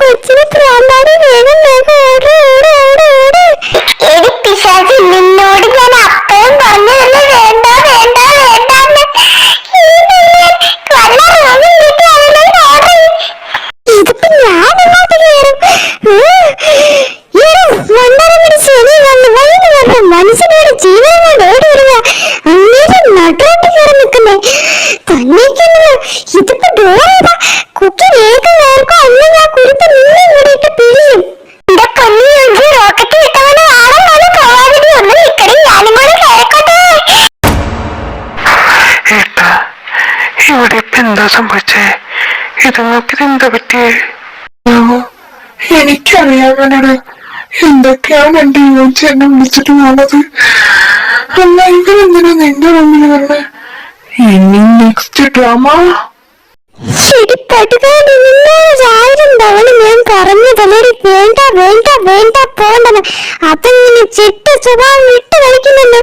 കൊച്ചിന് പ്രാന്താടി, വേഗം വേഗം ഓട് ഓട് ഓട് ഓട്. എടി പിശാചി, നിന്നോട് ഞാൻ അപ്പഴും പറഞ്ഞതല്ലേ വേണ്ട വേണ്ട വേണ്ടെന്ന്. ഇതിപ്പോ ഞാൻ അങ്ങോട്ട് കയറും. മനുഷ്യനോട് ജീവനം കൊണ്ട് ഓടി വരിക, അങ്ങനെ നട്ടോട്ട് കയറി നിൽക്കുന്നേ തന്നേക്കല്ലോ. ഇതിപ്പോ ഡോറേതാ കുക്കി വേഗം വേർക്കോ, അന്ന് ഞാൻ കുരുത്ത് നിന്നെ കൂടിയിട്ട് പിരിയും. എന്റെ പൊന്നിയൊഞ്ചി റോക്കറ്റ് കിട്ടവനെ ആളെ പോവാതിരി ഒന്ന് നിൽക്കണേ, ഞാനും കൂടെ കയറക്കോട്ടെ. ഇവിടെ ഇപ്പൊ എന്താ സംഭവിച്ചേ? ഇതുങ്ങൾക്ക് എന്താ പറ്റിയേ? എനിക്കറിയാമനോട് എന്തൊക്കെയാണ് എന്റെ യോജി എന്നെ വിളിച്ചിട്ട് പോണത്. അല്ല, ഇവരെന്തിനാ നിന്റെ മുമ്പിൽ വരണേ? ഇനി നെക്സ്റ്റ് ഡ്രാമ ശരിപ്പട്ടുകാരി, നിന്നോട് 1000 തവണ ഞാൻ പറഞ്ഞതല്ലേ വേണ്ട വേണ്ട വേണ്ട പോണ്ടെന്ന്. അതെങ്ങനെ ചിട്ട സ്വഭാവം വിട്ട് കളിക്കുന്നുണ്ട്.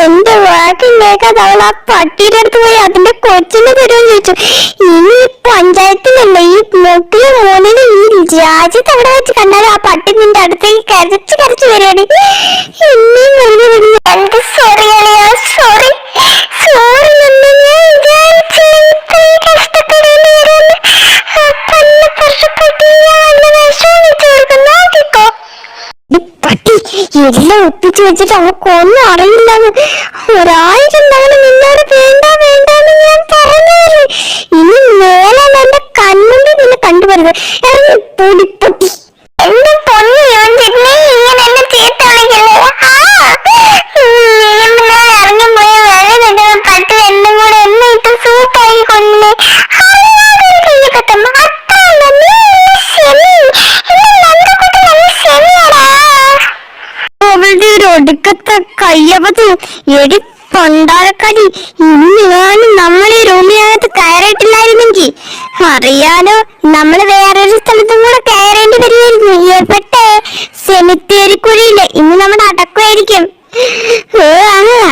എന്റെ വാക്കിൽ കേൾക്കാതെ അവൾ ആ പട്ടിയുടെ അടുത്ത് പോയി അതിന്റെ കൊച്ചിനെ തരുമെന്ന് ചോദിച്ചു. ഇനി പഞ്ചായത്തിലല്ലേ ഈ മുക്കിലെ മോനിന് ഈ രാജ്യത്ത് എവിടെ വെച്ച് കണ്ടാലും ആ പട്ടി നിന്റെ അടുത്തേക്ക് കരച്ച് കരച്ച് വരികയാണ്. എന്നെയും വെറുതെ വിടുന്നു. എന്ത് സോറി അളിയാ, സോറി സോറി. എന്ന് ഞാൻ വിചാരിച്ചില്ല ഇത്രയും കഷ്ടപ്പെടുന്നു. പട്ടി എല്ലാം ഒപ്പിച്ചു വെച്ചിട്ട് അവക്കൊന്നും അറിയില്ലെന്ന്. 1000 തവണ നിന്നോട് വേണ്ട വേണ്ടെന്ന് ഞാൻ പറഞ്ഞാല് ഇനി മേലെ എന്റെ കണ്ണുണ്ട് നിന്നെ കണ്ടുപോരുത്. ഇറങ്ങി പൊടിപ്പൊട്ടി. എന്റെ പൊന്നി യോജിനെ ഇങ്ങനെ എന്നെ ചീത്ത വിളിക്കല്ലേ. ഇറങ്ങി പോയി വെള്ളം കിട്ടുന്ന പട്ടി എന്നും കൂടെ എന്നെ ഇട്ട് സൂപ്പായി കൊണ്ടേ ഒടുക്കത്തെ കയ്യപ്പത്ത്. എടി പണ്ടാരക്കടി, ഇന്ന് ഞാനും നമ്മളീ റൂമിനകത്ത് കയറിയിട്ടില്ലായിരുന്നെങ്കിൽ അറിയാലോ നമ്മള് വേറൊരു സ്ഥലത്തും കൂടെ കയറേണ്ടി വരുമായിരുന്നു. എവിടെ? സെമിത്തേരിക്കുഴിയില്. ഇന്ന് നമ്മുടെ അടക്കമായിരിക്കും.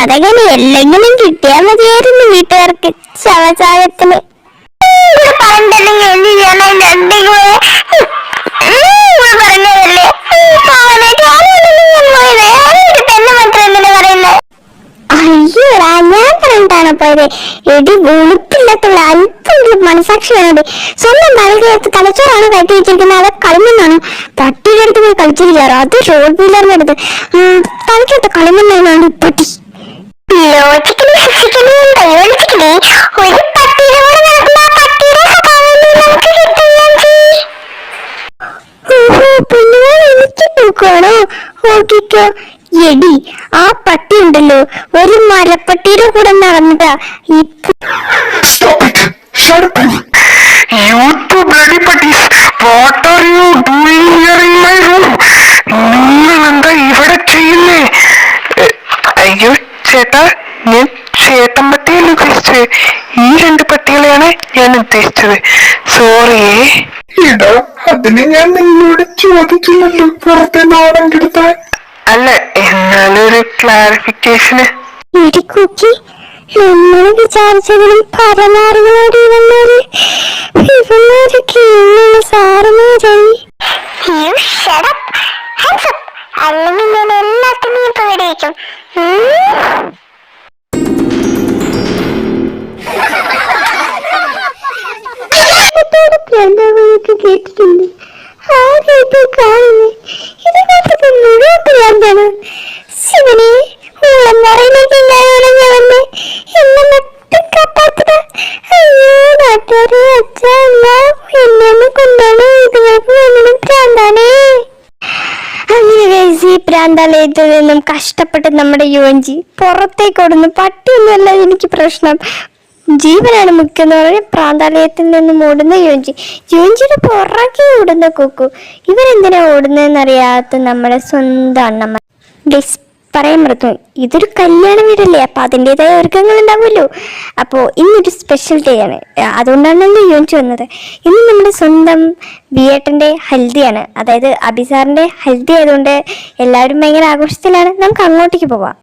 അതങ്ങനെ എല്ലെങ്കിലും കിട്ടിയാൽ മതിയായിരുന്നു വീട്ടുകാർക്ക് ശവചായത്തിന്. അയ്യോടാ, ഞാൻ പറഞ്ഞിട്ടാണ് പോയത്. എടി വെളുപ്പില്ലാത്തുള്ള അല്പം മനസാക്ഷി വേണോടെ. സ്വന്തം തലകത്ത് തലച്ചോറാണ് കയറ്റി വെച്ചിരിക്കുന്നത്, അത് കളിമണ്ണാണ്. പട്ടിയുടെ അടുത്ത് പോയി കളിച്ചിരിക്കാറോ? അത് റോഡ് വീലറിന്റെ അടുത്ത് തലക്കകത്ത് കളിമണ്ണാണ് പട്ടി. ലോജിക്കലി ഫിസിക്കലി ബയോളജിക്കലി ഒരു പട്ടിയുടെ കൂടെ നടക്കുന്ന ആ പട്ടിയുടെ സ്വഭാവം നമുക്ക് കിട്ടുകയാണോ? എനിക്ക് നോക്കുവാണോ? ഓക്കിക്കോ. എടി, ആ പട്ടി ഉണ്ടല്ലോ ഒരു മരപ്പട്ടിയുടെ കൂടെ നടന്നതാ. നിങ്ങളെന്താ ഇവിടെ ചെയ്യുന്നേ? അയ്യോ ചേട്ടാ, ഞാൻ ചേട്ടൻ പട്ടിയല്ല ഉദ്ദേശിച്ചത്. ഈ 2 പട്ടികളെയാണ് ഞാൻ ഉദ്ദേശിച്ചത്. സോറിയേ. ഇടാ, അതിന് ഞാൻ നിന്നോട് ചോദിച്ചില്ലല്ലോ പുറത്തെ നാടൻ കിടത്താൻ. അല്ല, എന്നാലൊരു ക്ലാരിഫിക്കേഷന്. നമ്മൾ വിചാരിച്ചതിനും പരമാറിനോട് ഇവന്മാരൊക്കെ എങ്ങനെ സാറുമാരായി. അല്ലെങ്കിൽ ഞാൻ എല്ലാത്തിനും ഇപ്പൊ വിടയിക്കും. കേട്ടിട്ടുണ്ട്. ആദ്യമായിട്ട് കാണുന്നേ. ഇതിനകത്ത് മുഴുവൻ ശിവനെ ഊളന്മാറിയിലേക്ക് എല്ലാവരും വന്നേ എന്നെ നട്ടുകാപ്പാത്തത്. അയ്യോ നാട്ടുകാരെ, അച്ഛല്ല എന്നെ കൊണ്ടാണ് ഇതുങ്ങൾക്ക് വേണം പ്രാന്താനേ. അങ്ങനെ ഈ പ്രാന്താലയത്തിൽ നിന്നും കഷ്ടപ്പെട്ട് നമ്മുടെ യോഞ്ചി പുറത്തേക്ക് ഓടുന്നു. പട്ടിയൊന്നുമല്ല എനിക്ക് പ്രശ്നം, ജീവനാണ് മുഖ്യം എന്ന് പറഞ്ഞ പ്രാന്താലയത്തിൽ നിന്നും ഓടുന്ന യോഞ്ചിയുടെ പുറകെ ഓടുന്ന കുക്കു. ഇവരെന്തിനാ ഓടുന്നതെന്നറിയാത്ത നമ്മുടെ സ്വന്തം അണ്ണമ്മ. പറയാൻ മറന്നു, ഇതൊരു കല്യാണ വീടല്ലേ, അപ്പൊ അതിൻ്റെതായ ഒരുക്കങ്ങൾ ഉണ്ടാവുമല്ലോ. അപ്പോൾ ഇന്നൊരു സ്പെഷ്യൽ ഡേ ആണ്, അതുകൊണ്ടാണല്ലോ യോഞ്ചി വന്നത്. ഇന്ന് നമ്മുടെ സ്വന്തം വിയേട്ടൻ്റെ ഹൽദിയാണ്, അതായത് അബിസാറിൻ്റെ ഹൽദി ആയതുകൊണ്ട് എല്ലാവരും ഭയങ്കര ആഘോഷത്തിലാണ്. നമുക്ക് അങ്ങോട്ടേക്ക് പോവാം.